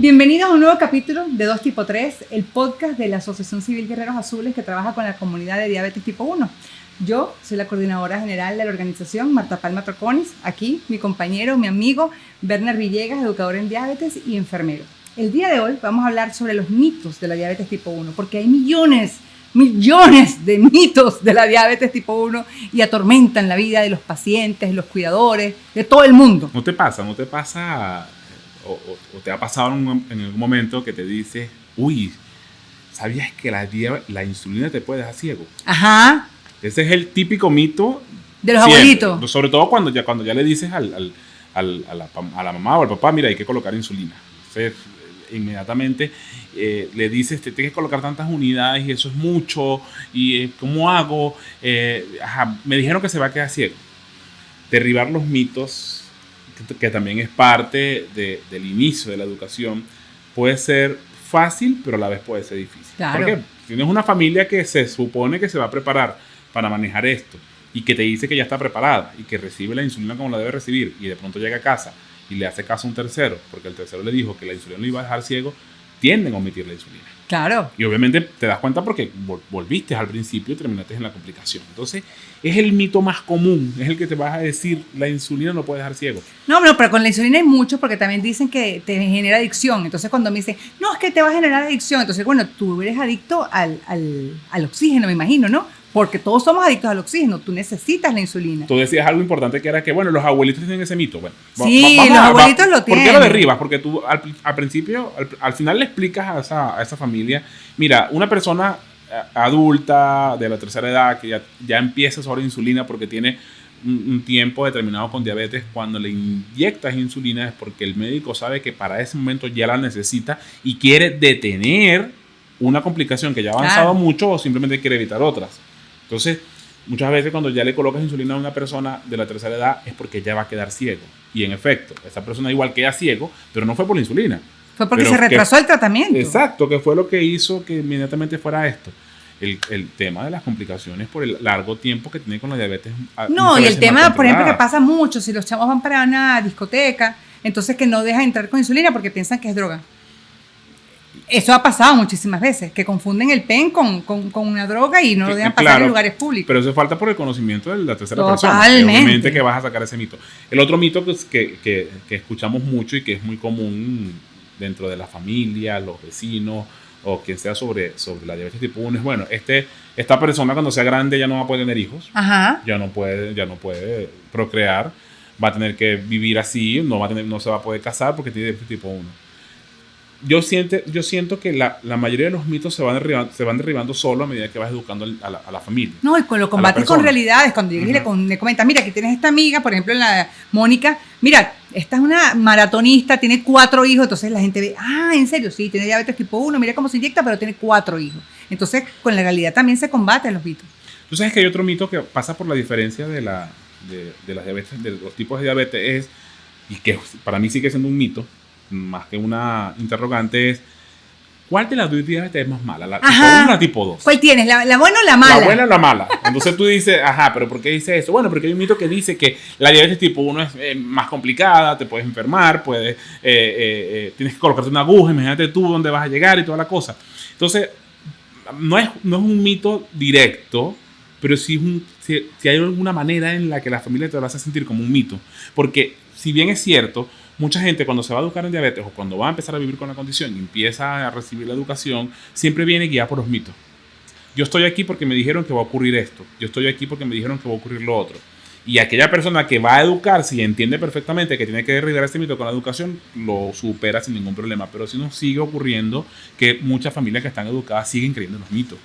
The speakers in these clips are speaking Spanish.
Bienvenidos a un nuevo capítulo de 2 tipo 3, el podcast de la Asociación Civil Guerreros Azules que trabaja con la comunidad de diabetes tipo 1. Yo soy la coordinadora general de la organización, Marta Palma Troconis. Aquí mi compañero, mi amigo, Werner Villegas, educador en diabetes y enfermero. El día de hoy vamos a hablar sobre los mitos de la diabetes tipo 1, porque hay millones de mitos de la diabetes tipo 1 y atormentan la vida de los pacientes, de los cuidadores, de todo el mundo. ¿No te pasa o te ha pasado en algún momento que te dices, uy, ¿sabías que la insulina te puede dejar ciego? Ajá. Ese es el típico mito de los siempre. Abuelitos. Sobre todo cuando ya le dices a la mamá o al papá, mira, hay que colocar insulina. Entonces, inmediatamente le dices, te tienes que colocar tantas unidades y eso es mucho, y ¿cómo hago? Me dijeron que se va a quedar ciego. Derribar los mitos, que también es parte del inicio de la educación, puede ser fácil, pero a la vez puede ser difícil. Claro. Porque tienes una familia que se supone que se va a preparar para manejar esto y que te dice que ya está preparada y que recibe la insulina como la debe recibir, y de pronto llega a casa y le hace caso a un tercero porque el tercero le dijo que la insulina lo iba a dejar ciego, tienden a omitir la insulina. Claro. Y obviamente te das cuenta porque volviste al principio y terminaste en la complicación. Entonces, es el mito más común, es el que te vas a decir, la insulina no puede dejar ciego. No, pero con la insulina hay mucho, porque también dicen que te genera adicción. Entonces, cuando me dicen, no, es que te va a generar adicción, entonces, bueno, tú eres adicto al oxígeno, me imagino, ¿no? Porque todos somos adictos al oxígeno, tú necesitas la insulina. Tú decías algo importante que era que, bueno, los abuelitos tienen ese mito. Bueno, sí, los abuelitos lo tienen. ¿Por qué lo derribas? Porque tú al principio, al final le explicas a esa familia, mira, una persona adulta de la tercera edad que ya empieza sobre insulina porque tiene un tiempo determinado con diabetes, cuando le inyectas insulina es porque el médico sabe que para ese momento ya la necesita y quiere detener una complicación que ya ha avanzado mucho, o simplemente quiere evitar otras. Entonces, muchas veces cuando ya le colocas insulina a una persona de la tercera edad es porque ya va a quedar ciego. Y en efecto, esa persona igual queda ciego, pero no fue por la insulina. Fue porque se retrasó el tratamiento. Exacto, que fue lo que hizo que inmediatamente fuera esto. El tema de las complicaciones por el largo tiempo que tiene con la diabetes. No, y el tema, por ejemplo, que pasa mucho, si los chavos van para una discoteca, entonces que no dejan entrar con insulina porque piensan que es droga. Eso ha pasado muchísimas veces, que confunden el pen con una droga y no lo dejan pasar en lugares públicos. Pero eso falta por el conocimiento de la tercera persona. Obviamente que vas a sacar ese mito. El otro mito que escuchamos mucho y que es muy común dentro de la familia, los vecinos o quien sea sobre la diabetes tipo 1 es, bueno, esta persona cuando sea grande ya no va a poder tener hijos. Ajá. Ya no puede procrear, va a tener que vivir así, no se va a poder casar porque tiene diabetes tipo 1. Yo siento que la mayoría de los mitos se van derribando solo a medida que vas educando a la familia. No, y lo combates con realidades. Cuando llegues y le comentas, mira, aquí tienes esta amiga, por ejemplo, la Mónica, mira, esta es una maratonista, tiene 4 hijos, entonces la gente ve, en serio, sí, tiene diabetes tipo 1, mira cómo se inyecta, pero tiene 4 hijos. Entonces, con la realidad también se combaten los mitos. Tú sabes que hay otro mito que pasa por la diferencia de las diabetes, de los tipos de diabetes, y que para mí sigue siendo un mito, más que una interrogante, es ¿cuál de las dos diabetes es más mala? ¿La tipo 1 o la tipo 2? ¿Cuál tienes? ¿La buena o la mala? La buena o la mala. Entonces tú dices, ¿pero por qué dice eso? Bueno, porque hay un mito que dice que la diabetes tipo 1 es más complicada, te puedes enfermar, tienes que colocarte una aguja, imagínate tú dónde vas a llegar y toda la cosa. Entonces, no es un mito directo, pero sí si hay alguna manera en la que la familia te lo hace sentir como un mito. Porque si bien es cierto, mucha gente cuando se va a educar en diabetes o cuando va a empezar a vivir con la condición y empieza a recibir la educación, siempre viene guiada por los mitos. Yo estoy aquí porque me dijeron que va a ocurrir esto. Yo estoy aquí porque me dijeron que va a ocurrir lo otro. Y aquella persona que va a educarse y entiende perfectamente que tiene que derribar este mito con la educación, lo supera sin ningún problema. Pero sí nos sigue ocurriendo que muchas familias que están educadas siguen creyendo en los mitos.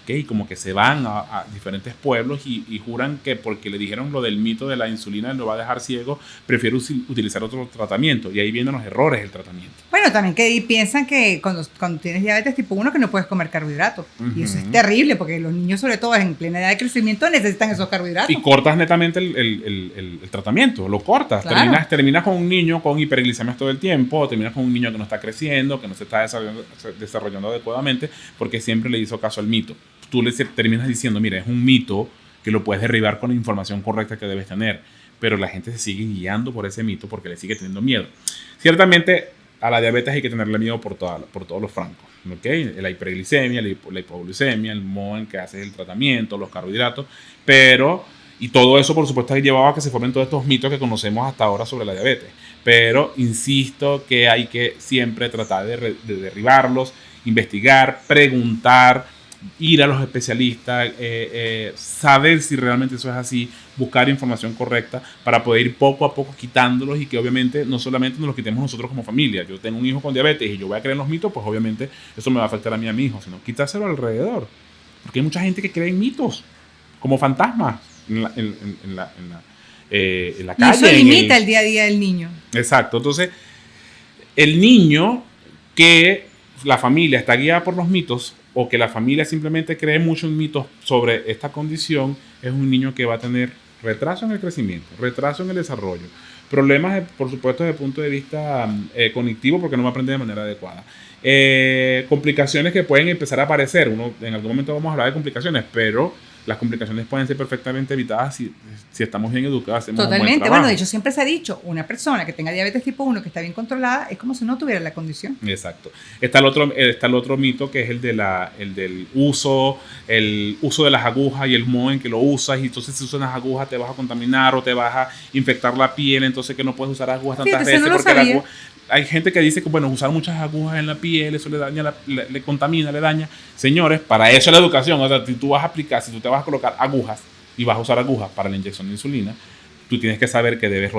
Y como que se van a diferentes pueblos y juran que porque le dijeron lo del mito de la insulina lo va a dejar ciego, prefiero utilizar otro tratamiento. Y ahí vienen los errores del tratamiento. Bueno, también que piensan que cuando tienes diabetes tipo 1 que no puedes comer carbohidratos. Y eso es terrible porque los niños, sobre todo en plena edad de crecimiento, necesitan esos carbohidratos. Y cortas netamente el tratamiento, lo cortas. Claro. Terminas con un niño con hiperglicemias todo el tiempo, terminas con un niño que no está creciendo, que no se está desarrollando adecuadamente porque siempre le hizo caso al mito. Tú le terminas diciendo, mira, es un mito que lo puedes derribar con la información correcta que debes tener, pero la gente se sigue guiando por ese mito porque le sigue teniendo miedo. Ciertamente a la diabetes hay que tenerle miedo por todos los francos. ¿Okay? La hiperglicemia, la hipoglucemia, el modo en que haces el tratamiento, los carbohidratos, y todo eso, por supuesto, ha llevado a que se formen todos estos mitos que conocemos hasta ahora sobre la diabetes. Pero insisto que hay que siempre tratar de derribarlos, investigar, preguntar, ir a los especialistas, saber si realmente eso es así, buscar información correcta para poder ir poco a poco quitándolos y que obviamente no solamente nos los quitemos nosotros como familia. Yo tengo un hijo con diabetes y yo voy a creer en los mitos, pues obviamente eso me va a afectar a mí y a mi hijo, sino quitárselo alrededor. Porque hay mucha gente que cree en mitos, como fantasmas en la calle. Y eso limita el día a día del niño. Exacto. Entonces, el niño que la familia está guiada por los mitos o que la familia simplemente cree mucho en mitos sobre esta condición, es un niño que va a tener retraso en el crecimiento, retraso en el desarrollo, problemas, por supuesto, desde el punto de vista cognitivo, porque no va a aprender de manera adecuada. Complicaciones que pueden empezar a aparecer. En algún momento vamos a hablar de complicaciones, pero las complicaciones pueden ser perfectamente evitadas si estamos bien educados. Totalmente. Bueno, de hecho, siempre se ha dicho, una persona que tenga diabetes tipo 1 que está bien controlada es como si no tuviera la condición. Exacto. Está el otro mito, que es el del uso de las agujas y el modo en que lo usas, y entonces si usas las agujas te vas a contaminar o te vas a infectar la piel, entonces que no puedes usar agujas tantas veces porque hay gente que dice que, bueno, usar muchas agujas en la piel, eso le daña, le contamina, le daña. Señores, para eso es la educación. O sea, si tú te vas a colocar agujas y vas a usar agujas para la inyección de insulina, tú tienes que saber que debes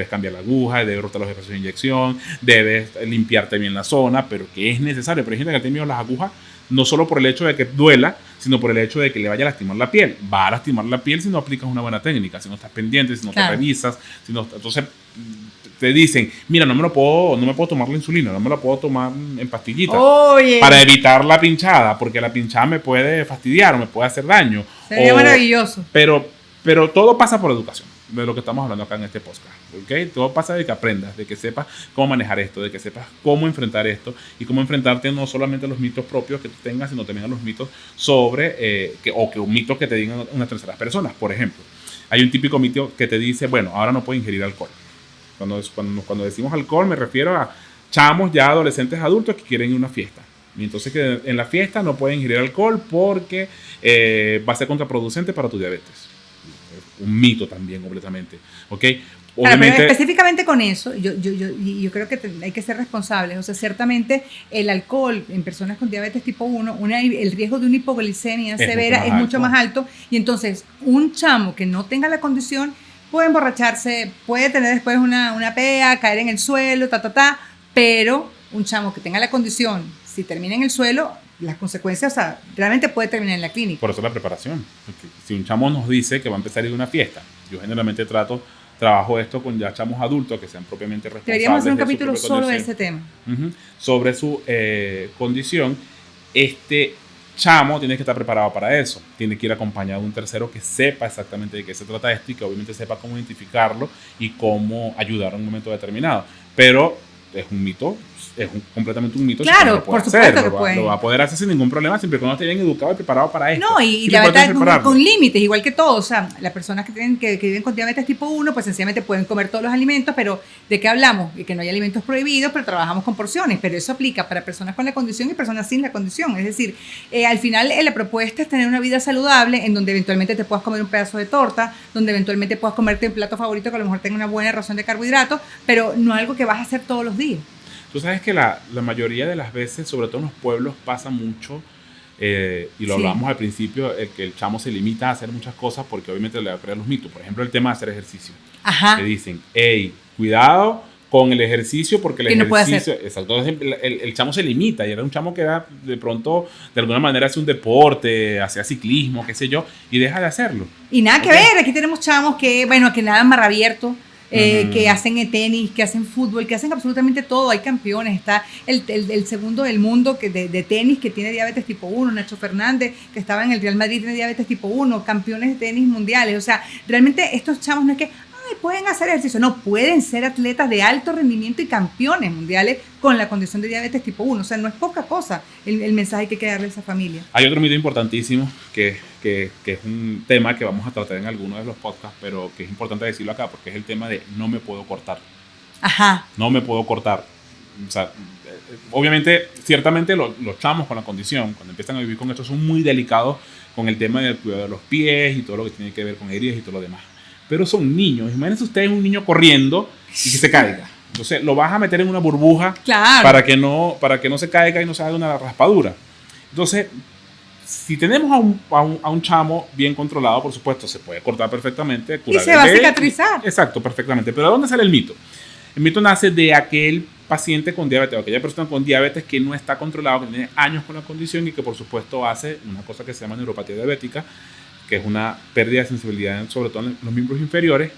cambiar la aguja, debes rotar los espacios de inyección, debes limpiarte bien la zona, pero que es necesario. Pero hay gente que tiene miedo a las agujas, no solo por el hecho de que duela, sino por el hecho de que le vaya a lastimar la piel. Va a lastimar la piel si no aplicas una buena técnica, si no estás pendiente, si no te revisas, entonces te dicen, mira, no me puedo tomar la insulina, no me la puedo tomar en pastillitas para evitar la pinchada, porque la pinchada me puede fastidiar o me puede hacer daño. Sería maravilloso. Pero todo pasa por educación, de lo que estamos hablando acá en este podcast. ¿Okay? Todo pasa de que aprendas, de que sepas cómo manejar esto, de que sepas cómo enfrentar esto y cómo enfrentarte no solamente a los mitos propios que tú tengas, sino también a los mitos sobre, un mito que te digan unas terceras personas. Por ejemplo, hay un típico mito que te dice, bueno, ahora no puedes ingerir alcohol. Cuando decimos alcohol me refiero a chamos ya adolescentes adultos que quieren ir a una fiesta. Y entonces que en la fiesta no pueden ingerir alcohol porque va a ser contraproducente para tu diabetes. Un mito también completamente. ¿Ok? Obviamente, pero específicamente con eso, yo creo que hay que ser responsables. O sea, ciertamente el alcohol en personas con diabetes tipo 1, el riesgo de una hipoglicemia severa es mucho más alto. Y entonces, un chamo que no tenga la condición puede emborracharse, puede tener después una pea, caer en el suelo, pero un chamo que tenga la condición, si termina en el suelo, las consecuencias, o sea, realmente puede terminar en la clínica. Por eso la preparación. Porque si un chamo nos dice que va a empezar a ir a una fiesta, yo generalmente trabajo esto con ya chamos adultos que sean propiamente responsables. Deberíamos hacer un capítulo solo de ese tema. Sobre su condición. Chamo tiene que estar preparado para eso. Tiene que ir acompañado de un tercero que sepa exactamente de qué se trata esto y que obviamente sepa cómo identificarlo y cómo ayudar en un momento determinado. Pero es un mito, completamente un mito. Claro, si por supuesto que puede. Lo va a poder hacer sin ningún problema, siempre que uno esté bien educado y preparado para esto. No, y la verdad con límites, igual que todo. O sea, las personas que viven con diabetes tipo 1, pues sencillamente pueden comer todos los alimentos, pero ¿de qué hablamos? De que no hay alimentos prohibidos, pero trabajamos con porciones. Pero eso aplica para personas con la condición y personas sin la condición. Es decir, al final la propuesta es tener una vida saludable en donde eventualmente te puedas comer un pedazo de torta, donde eventualmente puedas comerte un plato favorito que a lo mejor tenga una buena ración de carbohidratos, pero no algo que vas a hacer todos los días. Tú sabes que la mayoría de las veces, sobre todo en los pueblos, pasa mucho, y lo hablamos al principio, que el chamo se limita a hacer muchas cosas porque obviamente le va a crear los mitos. Por ejemplo, el tema de hacer ejercicio. Ajá. Te dicen, hey, cuidado con el ejercicio porque el ejercicio... No puede hacer. Exacto. El chamo se limita y era un chamo que era, de pronto, de alguna manera hace un deporte, hacía ciclismo, qué sé yo, y deja de hacerlo. Y nada que ver, aquí tenemos chamos que nadan mar abierto. Que hacen tenis, que hacen fútbol, que hacen absolutamente todo. Hay campeones. Está el segundo del mundo de tenis que tiene diabetes tipo 1, Nacho Fernández, que estaba en el Real Madrid, tiene diabetes tipo 1, campeones de tenis mundiales. O sea, realmente estos chavos no es que pueden hacer ejercicio, no, pueden ser atletas de alto rendimiento y campeones mundiales con la condición de diabetes tipo 1. O sea, no es poca cosa el mensaje que hay que darle a esa familia. Hay otro mito importantísimo que es un tema que vamos a tratar en alguno de los podcasts, pero que es importante decirlo acá porque es el tema de no me puedo cortar. Ajá. No me puedo cortar. o sea, obviamente, ciertamente los chamos con la condición, cuando empiezan a vivir con esto, son muy delicados con el tema del cuidado de los pies y todo lo que tiene que ver con heridas y todo lo demás. Pero son niños. Imagínense ustedes un niño corriendo y que se caiga. Entonces lo vas a meter en una burbuja, claro, para que no se caiga y no se haga una raspadura. Entonces, si tenemos a un chamo bien controlado, por supuesto, se puede cortar perfectamente. Curar y se va a cicatrizar. Exacto, perfectamente. Pero ¿de dónde sale el mito? El mito nace de aquel paciente con diabetes o aquella persona con diabetes que no está controlado, que tiene años con la condición y que por supuesto hace una cosa que se llama neuropatía diabética, que es una pérdida de sensibilidad sobre todo en los miembros inferiores,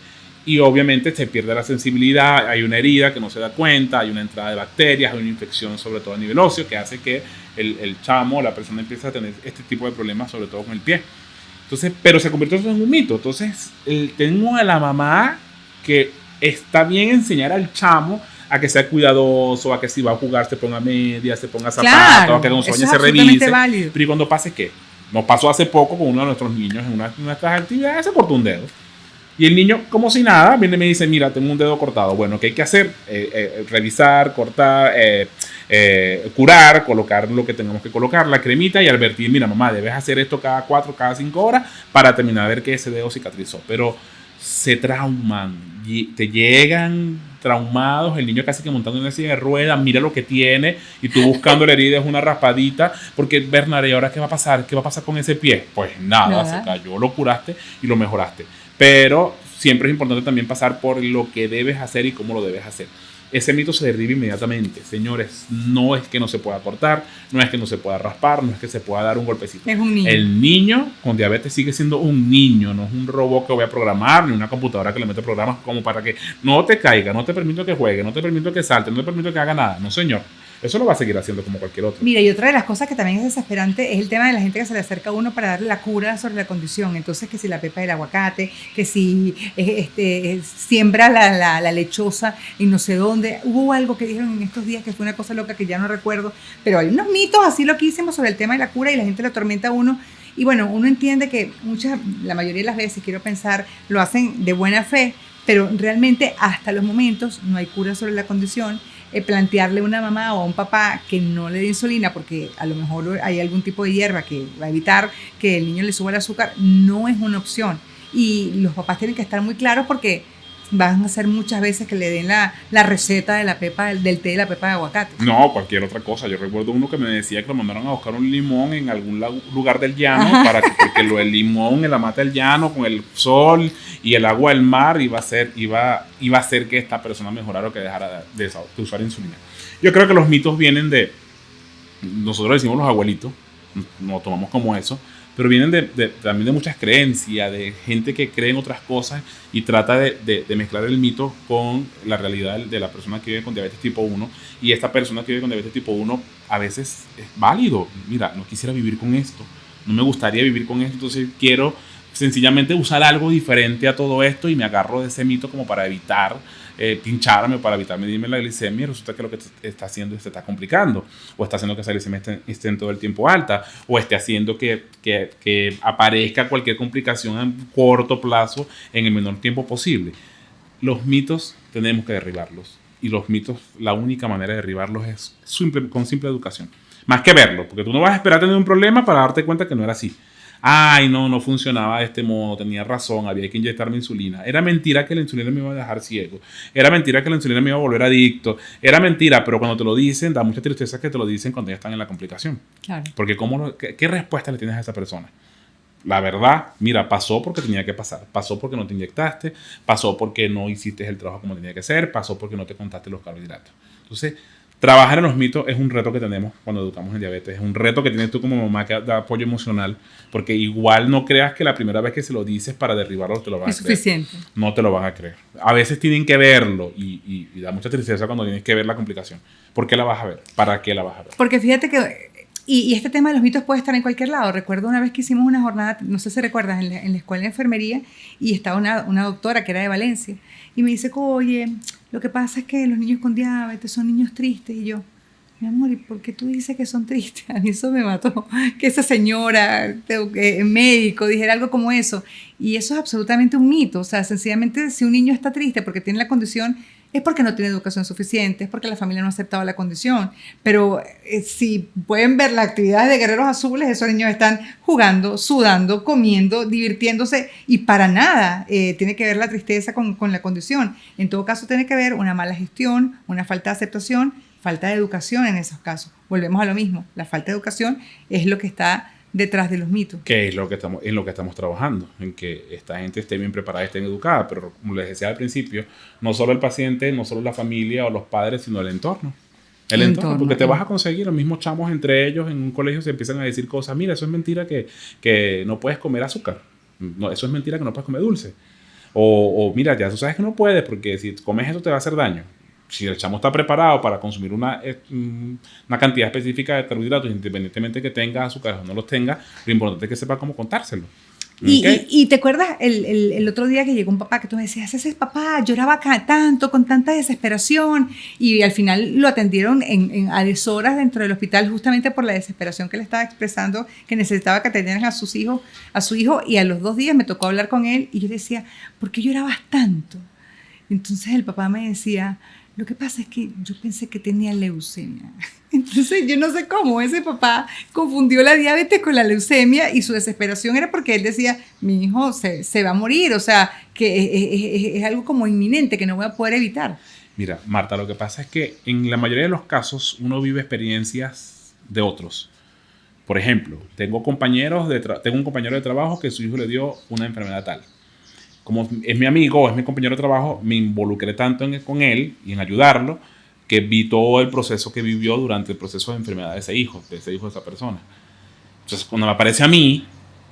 y obviamente se pierde la sensibilidad, hay una herida que no se da cuenta, hay una entrada de bacterias, hay una infección sobre todo a nivel óseo que hace que el chamo, la persona empiece a tener este tipo de problemas sobre todo con el pie. Entonces, pero se convirtió en un mito. Entonces tengo a la mamá que está bien enseñar al chamo a que sea cuidadoso, a que si va a jugar se ponga media, se ponga zapatos, claro, a que cuando se bañe se revise. Válido. Pero ¿y cuando pase qué? Nos pasó hace poco con uno de nuestros niños en una de nuestras actividades, se cortó un dedo. Y el niño, como si nada, viene y me dice, mira, tengo un dedo cortado. Bueno, ¿qué hay que hacer? Revisar, cortar, curar, colocar lo que tengamos que colocar, la cremita y advertir, mira, mamá, debes hacer esto cada 4, cada 5 horas para terminar a ver que ese dedo cicatrizó. Pero se trauman, te llegan traumados, el niño casi que montando en una silla de ruedas, mira lo que tiene, y tú buscando la herida es una raspadita, porque Bernardo, ¿y ahora qué va a pasar? ¿Qué va a pasar con ese pie? Pues nada, se cayó, lo curaste y lo mejoraste. Pero siempre es importante también pasar por lo que debes hacer y cómo lo debes hacer. Ese mito se derriba inmediatamente. Señores, no es que no se pueda cortar, no es que no se pueda raspar, no es que se pueda dar un golpecito. Es un niño. El niño con diabetes sigue siendo un niño, no es un robot que voy a programar, ni una computadora que le mete programas como para que no te caiga, no te permito que juegue, no te permito que salte, no te permito que haga nada. No, señor. Eso lo va a seguir haciendo como cualquier otro. Mira, y otra de las cosas que también es desesperante es el tema de la gente que se le acerca a uno para darle la cura sobre la condición. Entonces, que si la pepa del aguacate, que si siembra la lechosa y no sé dónde. Hubo algo que dijeron en estos días que fue una cosa loca que ya no recuerdo, pero hay unos mitos así loquísimos sobre el tema de la cura y la gente lo atormenta a uno. Y bueno, uno entiende que la mayoría de las veces, quiero pensar, lo hacen de buena fe, pero realmente hasta los momentos no hay cura sobre la condición. Plantearle a una mamá o a un papá que no le dé insulina porque a lo mejor hay algún tipo de hierba que va a evitar que el niño le suba el azúcar, no es una opción. Y los papás tienen que estar muy claros porque van a ser muchas veces que le den la receta de la pepa, del té de la pepa de aguacate. No, cualquier otra cosa. Yo recuerdo uno que me decía que lo mandaron a buscar un limón en algún lugar del llano, porque el limón en la mata del llano con el sol y el agua del mar iba a hacer que esta persona mejorara o que dejara de usar insulina. Yo creo que los mitos vienen de, nosotros decimos los abuelitos, nos tomamos como eso, pero vienen también de muchas creencias, de gente que cree en otras cosas y trata de mezclar el mito con la realidad de la persona que vive con diabetes tipo 1. Y esta persona que vive con diabetes tipo 1 a veces es válido. Mira, no quisiera vivir con esto, no me gustaría vivir con esto, entonces quiero sencillamente usar algo diferente a todo esto y me agarro de ese mito como para evitar pincharme, para evitar medirme la glicemia, y resulta que lo que está haciendo es que está complicando, o está haciendo que esa glicemia esté en todo el tiempo alta, o esté haciendo que aparezca cualquier complicación a corto plazo en el menor tiempo posible. Los mitos tenemos que derribarlos, y los mitos, la única manera de derribarlos es con simple educación, más que verlo, porque tú no vas a esperar tener un problema para darte cuenta que no era así. Ay, no funcionaba de este modo, tenía razón, había que inyectarme insulina. Era mentira que la insulina me iba a dejar ciego. Era mentira que la insulina me iba a volver adicto. Era mentira, pero cuando te lo dicen, da mucha tristeza que te lo dicen cuando ya están en la complicación. Claro. Porque ¿qué respuesta le tienes a esa persona? La verdad, mira, pasó porque tenía que pasar. Pasó porque no te inyectaste, pasó porque no hiciste el trabajo como tenía que ser, pasó porque no te contaste los carbohidratos. Entonces, trabajar en los mitos es un reto que tenemos cuando educamos en diabetes. Es un reto que tienes tú como mamá que da apoyo emocional, porque igual no creas que la primera vez que se lo dices para derribarlo te lo van a creer. Es suficiente. No te lo van a creer. A veces tienen que verlo y da mucha tristeza cuando tienes que ver la complicación. ¿Por qué la vas a ver? ¿Para qué la vas a ver? Porque fíjate que... Y este tema de los mitos puede estar en cualquier lado. Recuerdo una vez que hicimos una jornada, no sé si recuerdas, en la escuela de enfermería, y estaba una doctora que era de Valencia, y me dice, oye, lo que pasa es que los niños con diabetes son niños tristes. Y yo, mi amor, ¿y por qué tú dices que son tristes? A mí eso me mató, que esa señora, médico, dijera algo como eso. Y eso es absolutamente un mito. O sea, sencillamente si un niño está triste porque tiene la condición, es porque no tiene educación suficiente, es porque la familia no ha aceptado la condición. Pero si pueden ver las actividades de Guerreros Azules, esos niños están jugando, sudando, comiendo, divirtiéndose y para nada tiene que ver la tristeza con la condición. En todo caso tiene que ver una mala gestión, una falta de aceptación, falta de educación en esos casos. Volvemos a lo mismo, la falta de educación es lo que está detrás de los mitos. Que es lo que estamos trabajando, en que esta gente esté bien preparada, esté educada, pero como les decía al principio, no solo el paciente, no solo la familia o los padres, sino el entorno. El entorno, porque te vas a conseguir los mismos chamos entre ellos en un colegio se empiezan a decir cosas, mira, eso es mentira que no puedes comer azúcar, no, eso es mentira que no puedes comer dulce, o mira, ya tú sabes que no puedes porque si comes eso te va a hacer daño. Si el chamo está preparado para consumir una cantidad específica de carbohidratos, independientemente que tenga azúcar o no los tenga, lo importante es que sepa cómo contárselo. Y te acuerdas el otro día que llegó un papá que tú me decías, ese papá lloraba tanto, con tanta desesperación, y al final lo atendieron a deshoras dentro del hospital justamente por la desesperación que le estaba expresando, que necesitaba que atendieran a su hijo, y a los 2 días me tocó hablar con él y yo decía, ¿por qué llorabas tanto? Entonces el papá me decía, lo que pasa es que yo pensé que tenía leucemia. Entonces yo no sé cómo ese papá confundió la diabetes con la leucemia y su desesperación era porque él decía, mi hijo se va a morir, o sea, que es algo como inminente que no voy a poder evitar. Mira, Marta, lo que pasa es que en la mayoría de los casos uno vive experiencias de otros. Por ejemplo, tengo un compañero de trabajo que su hijo le dio una enfermedad tal. Como es mi amigo, es mi compañero de trabajo, me involucré tanto con él y en ayudarlo que vi todo el proceso que vivió durante el proceso de enfermedad de ese hijo de esa persona. Entonces, cuando me aparece a mí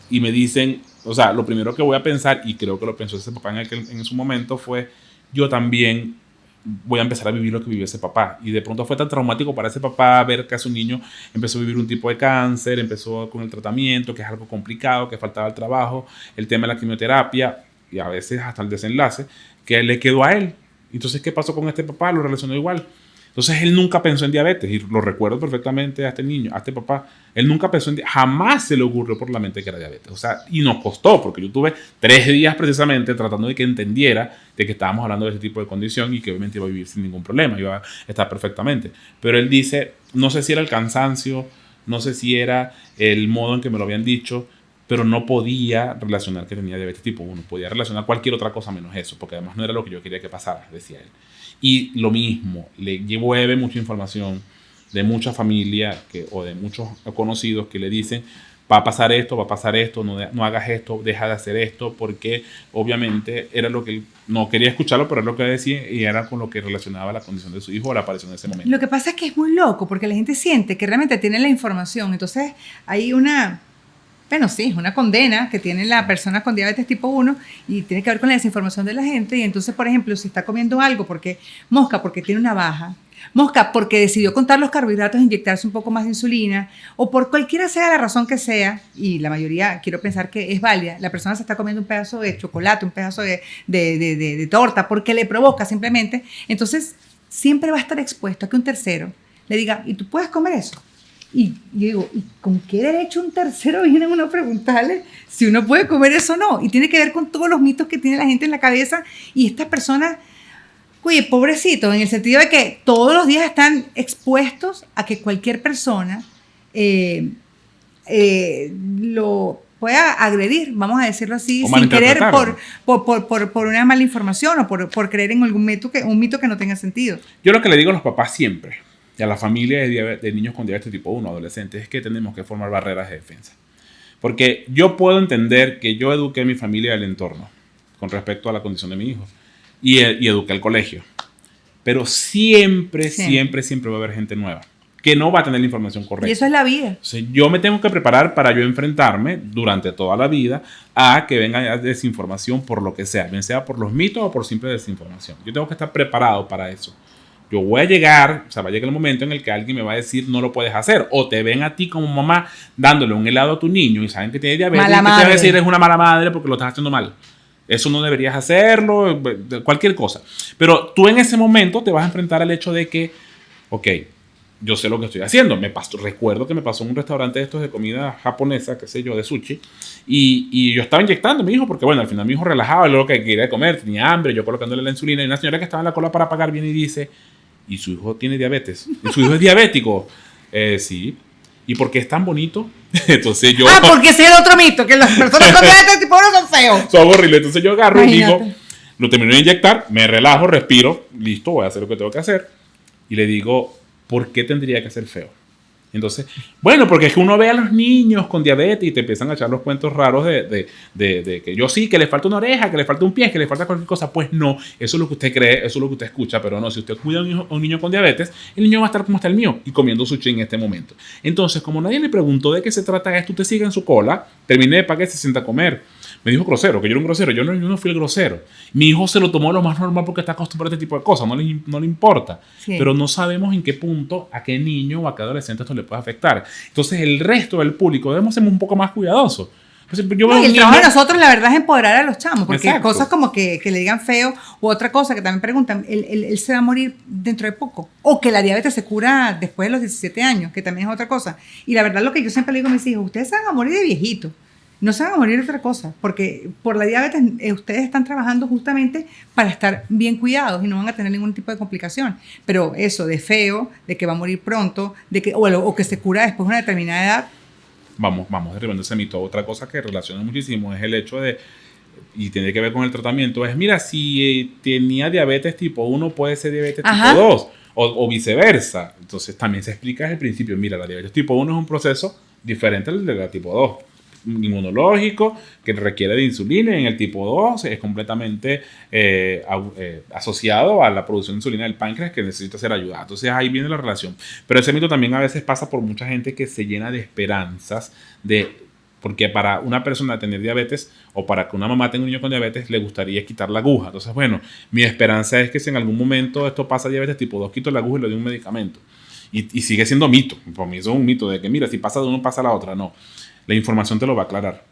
y me dicen, o sea, lo primero que voy a pensar, y creo que lo pensó ese papá en su momento, fue, yo también voy a empezar a vivir lo que vivió ese papá. Y de pronto fue tan traumático para ese papá ver que a su niño empezó a vivir un tipo de cáncer, empezó con el tratamiento, que es algo complicado, que faltaba el trabajo, el tema de la quimioterapia, y a veces hasta el desenlace, que le quedó a él. Entonces, ¿qué pasó con este papá? Lo relacionó igual. Entonces, él nunca pensó en diabetes, y lo recuerdo perfectamente a este niño, a este papá. Él nunca pensó en diabetes, jamás se le ocurrió por la mente que era diabetes. O sea, y nos costó, porque yo tuve 3 días precisamente tratando de que entendiera de que estábamos hablando de ese tipo de condición y que obviamente iba a vivir sin ningún problema, iba a estar perfectamente. Pero él dice, no sé si era el cansancio, no sé si era el modo en que me lo habían dicho, pero no podía relacionar que tenía diabetes tipo 1. Podía relacionar cualquier otra cosa menos eso, porque además no era lo que yo quería que pasara, decía él. Y lo mismo, le llueve mucha información de mucha familia o de muchos conocidos que le dicen, va a pasar esto, no hagas esto, deja de hacer esto, porque obviamente era lo que él no quería escucharlo, pero era lo que decía y era con lo que relacionaba la condición de su hijo o la aparición de ese momento. Lo que pasa es que es muy loco, porque la gente siente que realmente tiene la información, entonces hay una condena que tiene la persona con diabetes tipo 1 y tiene que ver con la desinformación de la gente. Y entonces, por ejemplo, si está comiendo algo porque tiene una baja, mosca porque decidió contar los carbohidratos e inyectarse un poco más de insulina, o por cualquiera sea la razón que sea, y la mayoría quiero pensar que es válida, la persona se está comiendo un pedazo de chocolate, un pedazo de torta, porque le provoca simplemente, entonces siempre va a estar expuesto a que un tercero le diga, ¿y tú puedes comer eso? Y yo digo, ¿y con qué derecho un tercero viene uno a preguntarle si uno puede comer eso o no? Y tiene que ver con todos los mitos que tiene la gente en la cabeza y estas personas, oye, pobrecitos, en el sentido de que todos los días están expuestos a que cualquier persona lo pueda agredir, vamos a decirlo así, sin querer por una mala información o por creer en algún un mito que no tenga sentido. Yo lo que le digo a los papás siempre, y a la familia de niños con diabetes tipo 1, adolescentes, es que tenemos que formar barreras de defensa. Porque yo puedo entender que yo eduqué a mi familia del entorno con respecto a la condición de mi hijo y eduqué al colegio. Pero siempre va a haber gente nueva que no va a tener la información correcta. Y eso es la vida. O sea, yo me tengo que preparar para yo enfrentarme durante toda la vida a que venga desinformación por lo que sea, bien sea por los mitos o por simple desinformación. Yo tengo que estar preparado para eso. Yo voy a llegar, o sea, va a llegar el momento en el que alguien me va a decir no lo puedes hacer, o te ven a ti como mamá dándole un helado a tu niño y saben que tiene diabetes y te van a decir eres una mala madre porque lo estás haciendo mal. Eso no deberías hacerlo, cualquier cosa. Pero tú en ese momento te vas a enfrentar al hecho de que, ok, yo sé lo que estoy haciendo. Recuerdo que me pasó en un restaurante de estos de comida japonesa, qué sé yo, de sushi, y yo estaba inyectando a mi hijo, porque bueno, al final mi hijo relajaba, lo que quería comer, tenía hambre, yo colocándole la insulina, y una señora que estaba en la cola para pagar viene y dice, ¿y su hijo tiene diabetes? ¿Y su hijo es diabético? Sí. ¿Y por qué es tan bonito? Entonces yo... porque ese es el otro mito, que las personas con diabetes tipo 1 son feos. Son horribles. Entonces yo agarro y digo, lo termino de inyectar, me relajo, respiro, listo, voy a hacer lo que tengo que hacer. Y le digo, ¿por qué tendría que ser feo? Entonces, bueno, porque es que uno ve a los niños con diabetes y te empiezan a echar los cuentos raros de que yo sí, que le falta una oreja, que le falta un pie, que le falta cualquier cosa. Pues no, eso es lo que usted cree, eso es lo que usted escucha, pero no, si usted cuida a un niño con diabetes, el niño va a estar como está el mío y comiendo sushi en este momento. Entonces, como nadie le preguntó de qué se trata esto, usted sigue en su cola, termine de pagar y se sienta a comer. Me dijo grosero, que yo era un grosero. Yo no fui el grosero. Mi hijo se lo tomó lo más normal porque está acostumbrado a este tipo de cosas. No le importa. Sí. Pero no sabemos en qué punto, a qué niño o a qué adolescente esto le puede afectar. Entonces, el resto del público debemos ser un poco más cuidadosos. Entonces, y el trabajo de nosotros, la verdad, es empoderar a los chamos. Porque exacto. Cosas como que le digan feo u otra cosa que también preguntan, él se va a morir dentro de poco. O que la diabetes se cura después de los 17 años, que también es otra cosa. Y la verdad, lo que yo siempre le digo a mis hijos, ustedes se van a morir de viejito. No se van a morir de otra cosa, porque por la diabetes ustedes están trabajando justamente para estar bien cuidados y no van a tener ningún tipo de complicación. Pero eso de feo, de que va a morir pronto, de que, o que se cura después de una determinada edad. Vamos derribando ese mito. Otra cosa que relaciona muchísimo es el hecho de, y tiene que ver con el tratamiento, es, mira, si tenía diabetes tipo 1, puede ser diabetes tipo 2, o viceversa. Entonces también se explica desde el principio, mira, la diabetes tipo 1 es un proceso diferente al de la tipo 2. Inmunológico que requiere de insulina, y en el tipo 2 es completamente asociado a la producción de insulina del páncreas que necesita ser ayudado. Entonces ahí viene la relación. Pero ese mito también a veces pasa por mucha gente que se llena de esperanzas porque para una persona tener diabetes o para que una mamá tenga un niño con diabetes le gustaría quitar la aguja. Entonces, bueno, mi esperanza es que si en algún momento esto pasa a diabetes tipo 2, quito la aguja y le doy un medicamento. Y sigue siendo mito. Para mí eso es un mito de que, mira, si pasa de uno, pasa a la otra. No. La información te lo va a aclarar.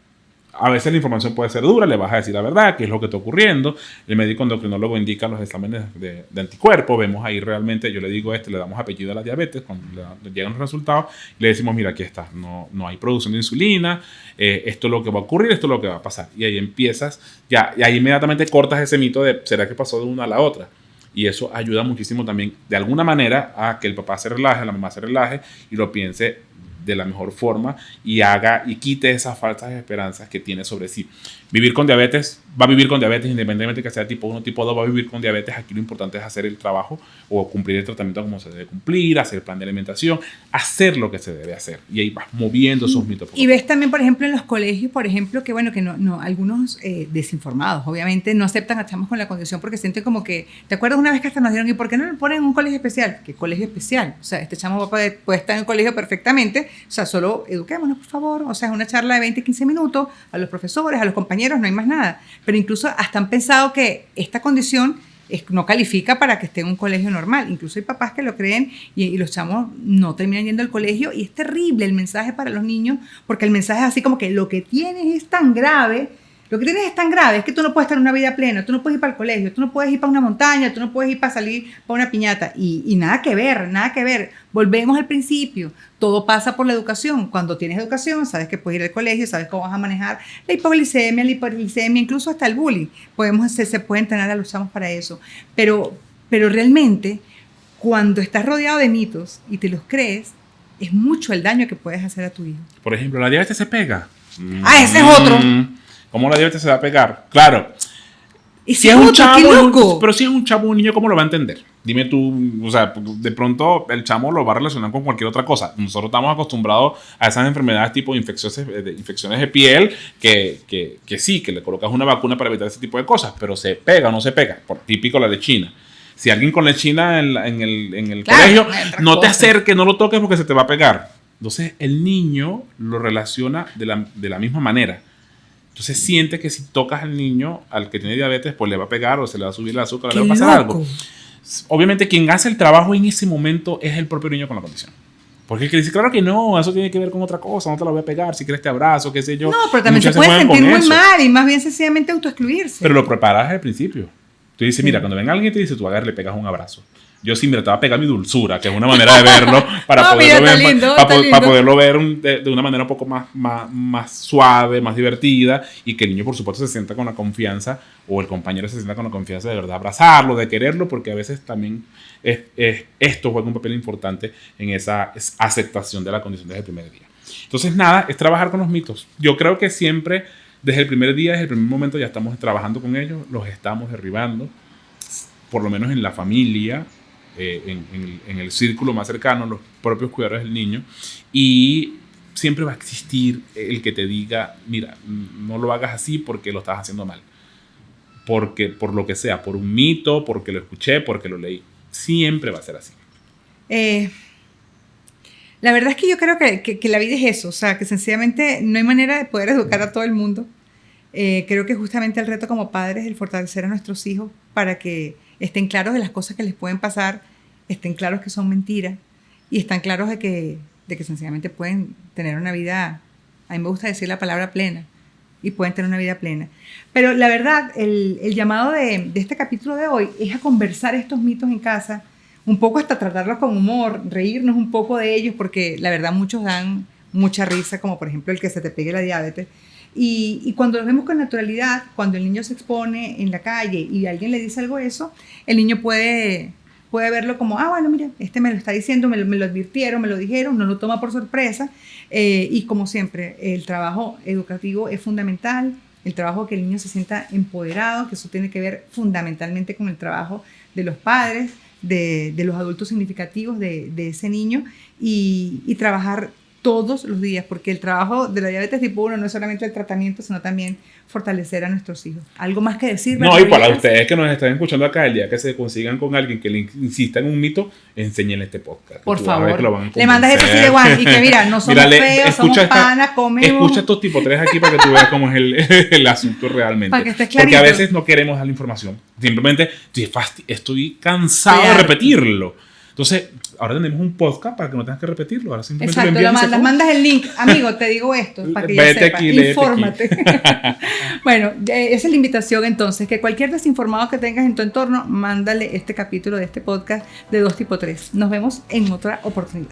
A veces la información puede ser dura, le vas a decir la verdad, qué es lo que está ocurriendo. El médico endocrinólogo indica los exámenes de anticuerpos. Vemos ahí realmente, yo le digo le damos apellido a la diabetes, cuando le llegan los resultados, le decimos, mira, aquí está, no hay producción de insulina, esto es lo que va a ocurrir, esto es lo que va a pasar. Y ahí empiezas, y ahí inmediatamente cortas ese mito de, ¿será que pasó de una a la otra? Y eso ayuda muchísimo también, de alguna manera, a que el papá se relaje, la mamá se relaje y lo piense de la mejor forma y quite esas falsas esperanzas que tiene sobre sí. Vivir con diabetes, va a vivir con diabetes independientemente que sea tipo 1 o tipo 2, va a vivir con diabetes. Aquí lo importante es hacer el trabajo o cumplir el tratamiento como se debe cumplir, hacer el plan de alimentación, hacer lo que se debe hacer. Y ahí vas moviendo esos mitos. Y ves también, por ejemplo, en los colegios, por ejemplo, que bueno, que no algunos desinformados, obviamente, no aceptan a chamos con la condición porque sienten como que, ¿te acuerdas una vez que hasta nos dieron, ¿y por qué no le ponen un colegio especial? ¿Qué colegio especial? O sea, este chamo puede estar en el colegio perfectamente, o sea, solo eduquémonos, por favor. O sea, es una charla de 20, 15 minutos a los profesores, a los compañeros, no hay más nada. Pero incluso hasta han pensado que esta condición no califica para que esté en un colegio normal. Incluso hay papás que lo creen y los chamos no terminan yendo al colegio, y es terrible el mensaje para los niños, porque el mensaje es así como que lo que tienes es tan grave. Lo que tienes es tan grave, es que tú no puedes tener una vida plena, tú no puedes ir para el colegio, tú no puedes ir para una montaña, tú no puedes ir para salir para una piñata. Y nada que ver. Volvemos al principio. Todo pasa por la educación. Cuando tienes educación, sabes que puedes ir al colegio, sabes cómo vas a manejar la hipoglicemia, la hiperglicemia, incluso hasta el bullying. Se puede entrenar a los chamos para eso. Pero realmente, cuando estás rodeado de mitos y te los crees, es mucho el daño que puedes hacer a tu hijo. Por ejemplo, la diabetes se pega. Ese es otro. ¿Cómo la diabetes se va a pegar? Claro. Y si es un chamo, pero si es un chamo, un niño, ¿cómo lo va a entender? Dime tú, o sea, de pronto el chamo lo va a relacionar con cualquier otra cosa. Nosotros estamos acostumbrados a esas enfermedades tipo infecciones de piel, que sí, que le colocas una vacuna para evitar ese tipo de cosas, pero se pega o no se pega, por típico la lechina. Si alguien con lechina en el colegio, no te acerques, no lo toques porque se te va a pegar. Entonces el niño lo relaciona de la misma manera. Entonces siente que si tocas al niño, al que tiene diabetes, pues le va a pegar o se le va a subir el azúcar o le va a pasar algo. Obviamente quien hace el trabajo en ese momento es el propio niño con la condición. Porque el que dice, claro que no, eso tiene que ver con otra cosa, no te la voy a pegar, si quieres te abrazo, qué sé yo. No, pero también se puede sentir muy mal y más bien sencillamente autoexcluirse. Pero lo preparas al principio. Tú dices, mira, cuando venga alguien y te dice, tú agarras, le pegas un abrazo. Yo sí me trataba de pegar mi dulzura, que es una manera de verlo para, No, mira, poderlo, está ver, lindo, para, está para lindo. poderlo ver de una manera un poco más suave, más divertida, y que el niño, por supuesto, se sienta con la confianza, o el compañero se sienta con la confianza de verdad abrazarlo, de quererlo, porque a veces también esto juega un papel importante en esa aceptación de la condición desde el primer día. Entonces, nada, es trabajar con los mitos. Yo creo que siempre, desde el primer día, desde el primer momento, ya estamos trabajando con ellos, los estamos derribando, por lo menos en la familia, en el círculo más cercano, los propios cuidadores del niño, y siempre va a existir el que te diga, mira, no lo hagas así porque lo estás haciendo mal, porque por lo que sea, por un mito, porque lo escuché, porque lo leí, siempre va a ser así. Eh, la verdad es que yo creo que la vida es eso, o sea, que sencillamente no hay manera de poder educar a todo el mundo. Creo que justamente el reto como padres es el fortalecer a nuestros hijos para que estén claros de las cosas que les pueden pasar, estén claros que son mentiras y están claros de que sencillamente pueden tener una vida, a mí me gusta decir la palabra plena, y pueden tener una vida plena. Pero la verdad, el llamado de este capítulo de hoy es a conversar estos mitos en casa, un poco hasta tratarlos con humor, reírnos un poco de ellos, porque la verdad muchos dan mucha risa, como por ejemplo el que se te pegue la diabetes. Y cuando lo vemos con naturalidad, cuando el niño se expone en la calle y alguien le dice algo de eso, el niño puede verlo como, ah, bueno, mira, este me lo está diciendo, me lo advirtieron, me lo dijeron, no lo toma por sorpresa. Y como siempre, el trabajo educativo es fundamental, el trabajo que el niño se sienta empoderado, que eso tiene que ver fundamentalmente con el trabajo de los padres, de los adultos significativos de ese niño y trabajar todos los días, porque el trabajo de la diabetes tipo 1 no es solamente el tratamiento, sino también fortalecer a nuestros hijos. ¿Algo más que decir? No, y para ustedes que nos están escuchando acá, el día que se consigan con alguien que le insista en un mito, enséñenle este podcast. Por Tú vas a ver que lo favor, van a le mandas ese convencer. CD One y que mira, no somos Mírale, feos, somos panas, comemos. escucha estos tipo 3 aquí para que tú veas cómo es el asunto realmente. Para que estés clarito. Porque a veces no queremos dar la información. Simplemente estoy cansado de repetirlo. Entonces, ahora tenemos un podcast para que no tengas que repetirlo. Ahora simplemente exacto, lo mandas el link. Amigo, te digo esto, para que ya sepas. Infórmate. Bueno, esa es la invitación entonces, que cualquier desinformado que tengas en tu entorno, mándale este capítulo de este podcast de 2 tipo 3. Nos vemos en otra oportunidad.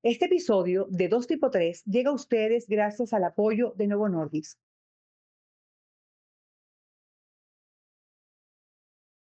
Este episodio de 2 tipo 3 llega a ustedes gracias al apoyo de Novo Nordisk.